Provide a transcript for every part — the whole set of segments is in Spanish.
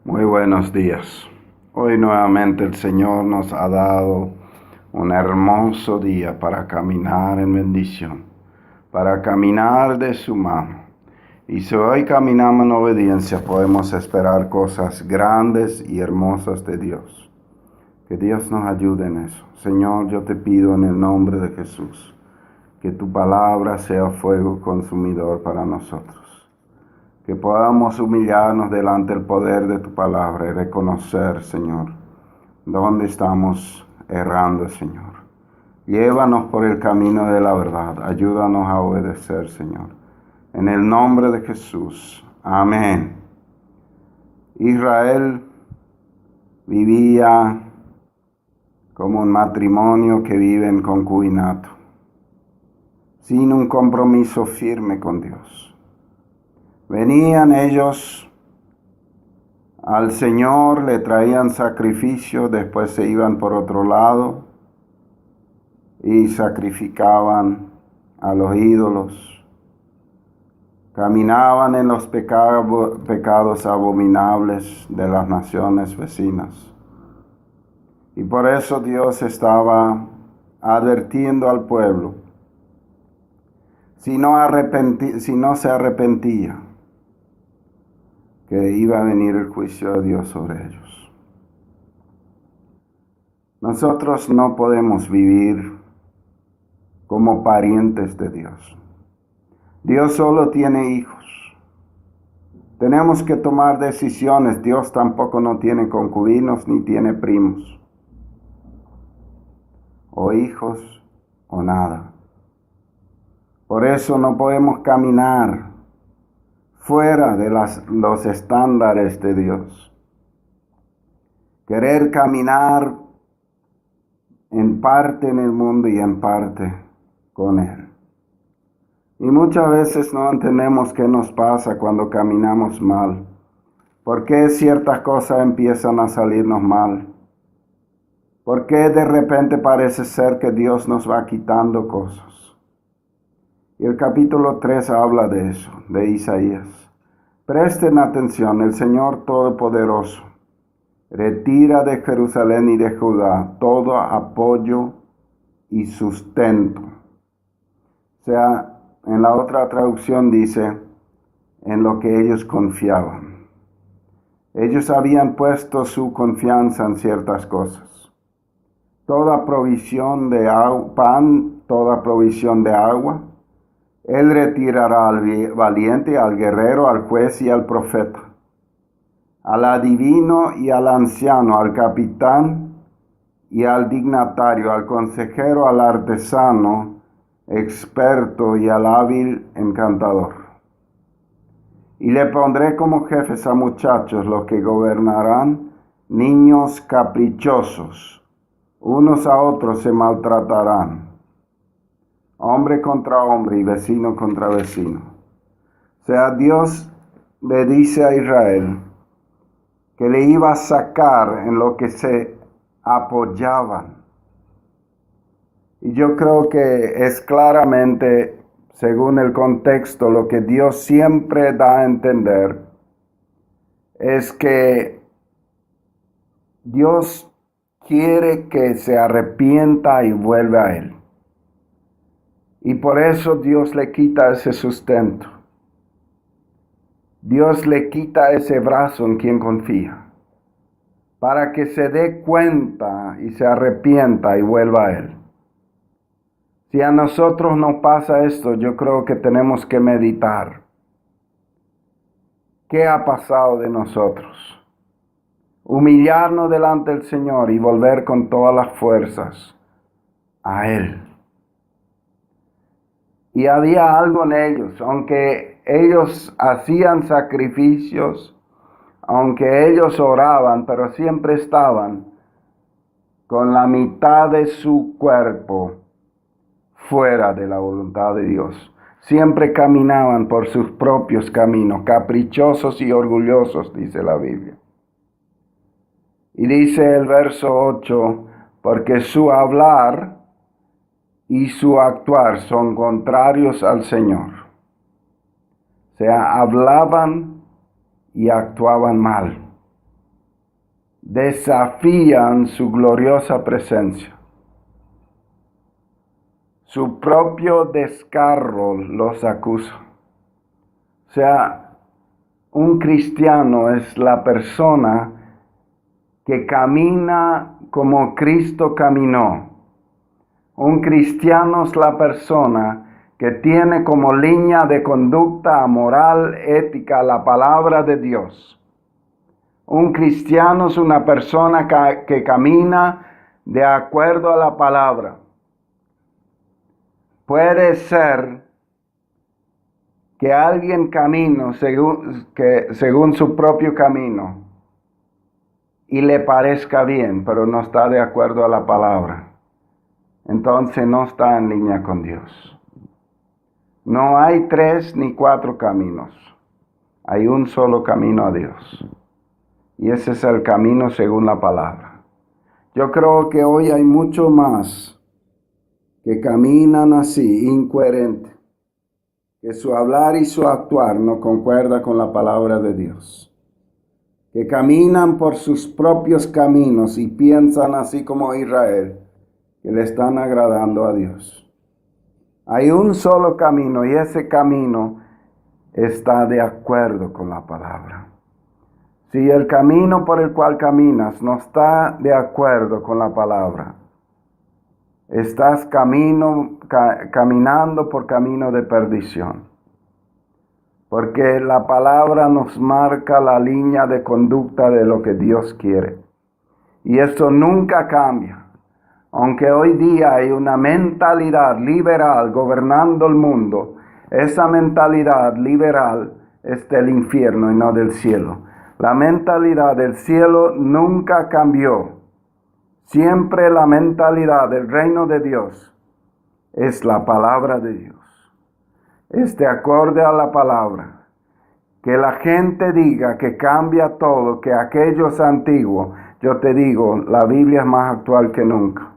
Muy buenos días. Hoy nuevamente el Señor nos ha dado un hermoso día para caminar en bendición, para caminar de su mano. Y si hoy caminamos en obediencia, podemos esperar cosas grandes y hermosas de Dios. Que Dios nos ayude en eso. Señor, yo te pido en el nombre de Jesús, que tu palabra sea fuego consumidor para nosotros. Que podamos humillarnos delante del poder de tu palabra y reconocer, Señor, dónde estamos errando, Señor. Llévanos por el camino de la verdad. Ayúdanos a obedecer, Señor. En el nombre de Jesús. Amén. Israel vivía como un matrimonio que vive en concubinato, sin un compromiso firme con Dios. Venían ellos al Señor, le traían sacrificio, después se iban por otro lado y sacrificaban a los ídolos. Caminaban en los pecados abominables de las naciones vecinas. Y por eso Dios estaba advirtiendo al pueblo, si no se arrepentía, que iba a venir el juicio de Dios sobre ellos. Nosotros no podemos vivir como parientes de Dios. Dios solo tiene hijos. Tenemos que tomar decisiones. Dios tampoco no tiene concubinos ni tiene primos, o hijos, o nada. Por eso no podemos caminar fuera de los estándares de Dios. Querer caminar en parte en el mundo y en parte con Él. Y muchas veces no entendemos qué nos pasa cuando caminamos mal. ¿Por qué ciertas cosas empiezan a salirnos mal? ¿Por qué de repente parece ser que Dios nos va quitando cosas? Y el capítulo 3 habla de eso, de Isaías. Presten atención, el Señor Todopoderoso retira de Jerusalén y de Judá todo apoyo y sustento. O sea, en la otra traducción dice, en lo que ellos confiaban. Ellos habían puesto su confianza en ciertas cosas. Toda provisión de pan, toda provisión de agua. Él retirará al valiente, al guerrero, al juez y al profeta, al adivino y al anciano, al capitán y al dignatario, al consejero, al artesano, experto y al hábil encantador. Y le pondré como jefes a muchachos, los que gobernarán niños caprichosos. Unos a otros se maltratarán. Hombre contra hombre y vecino contra vecino. O sea, Dios le dice a Israel que le iba a sacar en lo que se apoyaban. Y yo creo que es claramente, según el contexto, lo que Dios siempre da a entender es que Dios quiere que se arrepienta y vuelva a Él. Y por eso Dios le quita ese sustento. Dios le quita ese brazo en quien confía, para que se dé cuenta y se arrepienta y vuelva a Él. Si a nosotros nos pasa esto, yo creo que tenemos que meditar. ¿Qué ha pasado de nosotros? Humillarnos delante del Señor y volver con todas las fuerzas a Él. Y había algo en ellos, aunque ellos hacían sacrificios, aunque ellos oraban, pero siempre estaban con la mitad de su cuerpo fuera de la voluntad de Dios. Siempre caminaban por sus propios caminos, caprichosos y orgullosos, dice la Biblia. Y dice el verso 8, porque su hablar y su actuar son contrarios al Señor. O sea, hablaban y actuaban mal. desafían su gloriosa presencia. Su propio descaro los acusa. O sea, un cristiano es la persona que camina como Cristo caminó. Un cristiano es la persona que tiene como línea de conducta moral, ética, la palabra de Dios. Un cristiano es una persona que camina de acuerdo a la palabra. Puede ser que alguien camine según su propio camino y le parezca bien, pero no está de acuerdo a la palabra. Entonces no está en línea con Dios. No hay 3 ni 4 caminos. Hay un solo camino a Dios. Y ese es el camino según la palabra. Yo creo que hoy hay mucho más que caminan así, incoherente, que su hablar y su actuar no concuerda con la palabra de Dios, que caminan por sus propios caminos y piensan así como Israel, que le están agradando a Dios. Hay un solo camino y ese camino está de acuerdo con la palabra. Si el camino por el cual caminas no está de acuerdo con la palabra, estás caminando por camino de perdición. Porque la palabra nos marca la línea de conducta de lo que Dios quiere. Y eso nunca cambia. Aunque hoy día hay una mentalidad liberal gobernando el mundo, esa mentalidad liberal es del infierno y no del cielo. La mentalidad del cielo nunca cambió. Siempre la mentalidad del reino de Dios es la palabra de Dios. Es de acorde a la palabra. Que la gente diga que cambia todo, que aquello es antiguo. Yo te digo, la Biblia es más actual que nunca.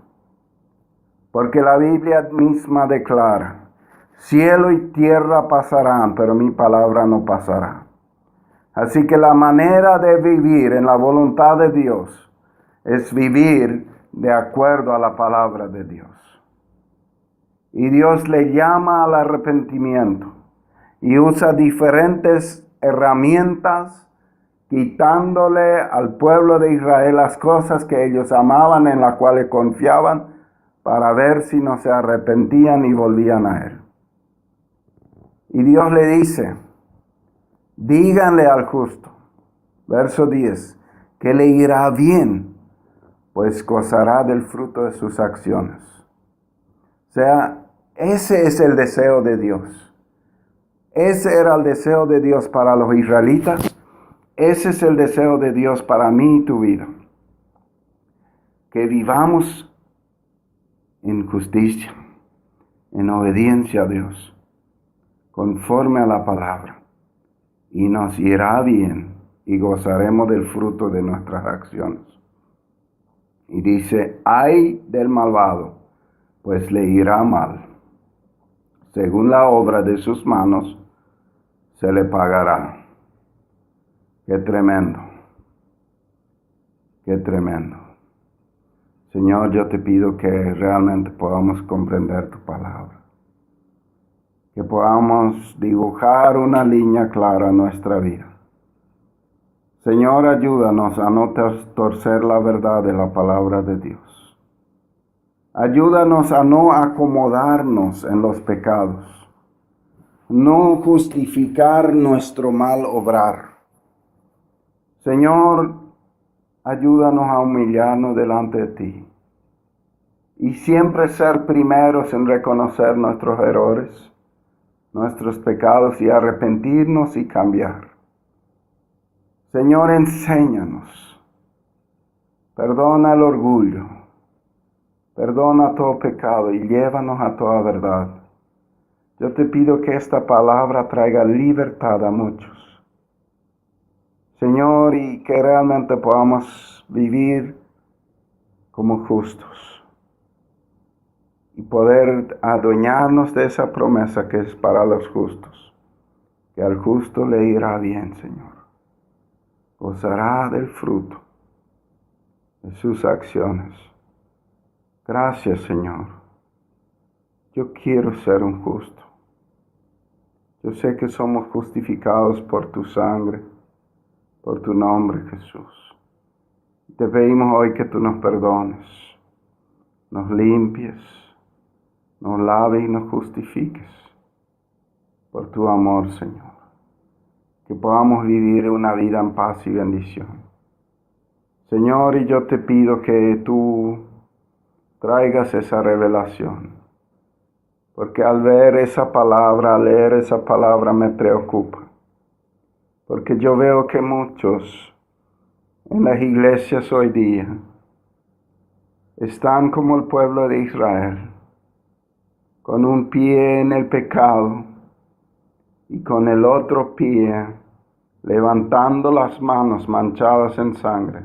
Porque la Biblia misma declara, cielo y tierra pasarán, pero mi palabra no pasará. Así que la manera de vivir en la voluntad de Dios es vivir de acuerdo a la palabra de Dios. Y Dios le llama al arrepentimiento y usa diferentes herramientas, quitándole al pueblo de Israel las cosas que ellos amaban, en las cuales confiaban, para ver si no se arrepentían y volvían a Él. Y Dios le dice, díganle al justo, verso 10, que le irá bien, pues gozará del fruto de sus acciones. O sea, ese es el deseo de Dios. Ese era el deseo de Dios para los israelitas. Ese es el deseo de Dios para mí y tu vida. Que vivamos en justicia, en obediencia a Dios, conforme a la palabra. Y nos irá bien y gozaremos del fruto de nuestras acciones. Y dice, ay del malvado, pues le irá mal. Según la obra de sus manos, se le pagará. Qué tremendo. Qué tremendo. Señor, yo te pido que realmente podamos comprender tu palabra. Que podamos dibujar una línea clara en nuestra vida. Señor, ayúdanos a no torcer la verdad de la palabra de Dios. Ayúdanos a no acomodarnos en los pecados. No justificar nuestro mal obrar. Señor, ayúdanos a humillarnos delante de ti. Y siempre ser primeros en reconocer nuestros errores, nuestros pecados y arrepentirnos y cambiar. Señor, enséñanos. Perdona el orgullo. Perdona todo pecado y llévanos a toda verdad. Yo te pido que esta palabra traiga libertad a muchos. Señor, y que realmente podamos vivir como justos. Y poder adueñarnos de esa promesa que es para los justos. Que al justo le irá bien, Señor. Gozará del fruto de sus acciones. Gracias, Señor. Yo quiero ser un justo. Yo sé que somos justificados por tu sangre, por tu nombre, Jesús. Te pedimos hoy que tú nos perdones, nos limpies, nos laves y nos justifiques por tu amor, Señor. Que podamos vivir una vida en paz y bendición. Señor, y yo te pido que tú traigas esa revelación, porque al ver esa palabra, al leer esa palabra me preocupa, porque yo veo que muchos en las iglesias hoy día están como el pueblo de Israel, con un pie en el pecado y con el otro pie levantando las manos manchadas en sangre,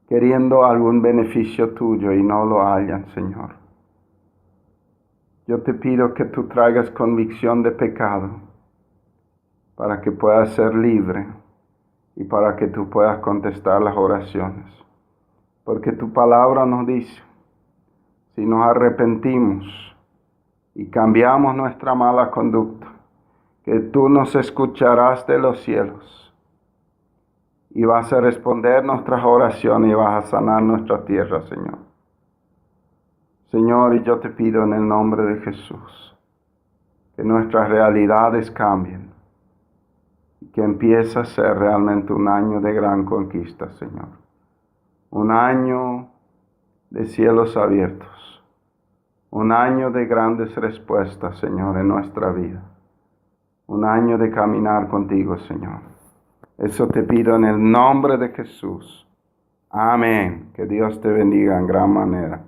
queriendo algún beneficio tuyo y no lo hallan, Señor. Yo te pido que tú traigas convicción de pecado para que puedas ser libre y para que tú puedas contestar las oraciones. Porque tu palabra nos dice, si nos arrepentimos y cambiamos nuestra mala conducta, que tú nos escucharás de los cielos y vas a responder nuestras oraciones y vas a sanar nuestra tierra, Señor. Señor, y yo te pido en el nombre de Jesús que nuestras realidades cambien y que empiece a ser realmente un año de gran conquista, Señor. Un año de cielos abiertos, un año de grandes respuestas, Señor, en nuestra vida. Un año de caminar contigo, Señor. Eso te pido en el nombre de Jesús. Amén. Que Dios te bendiga en gran manera.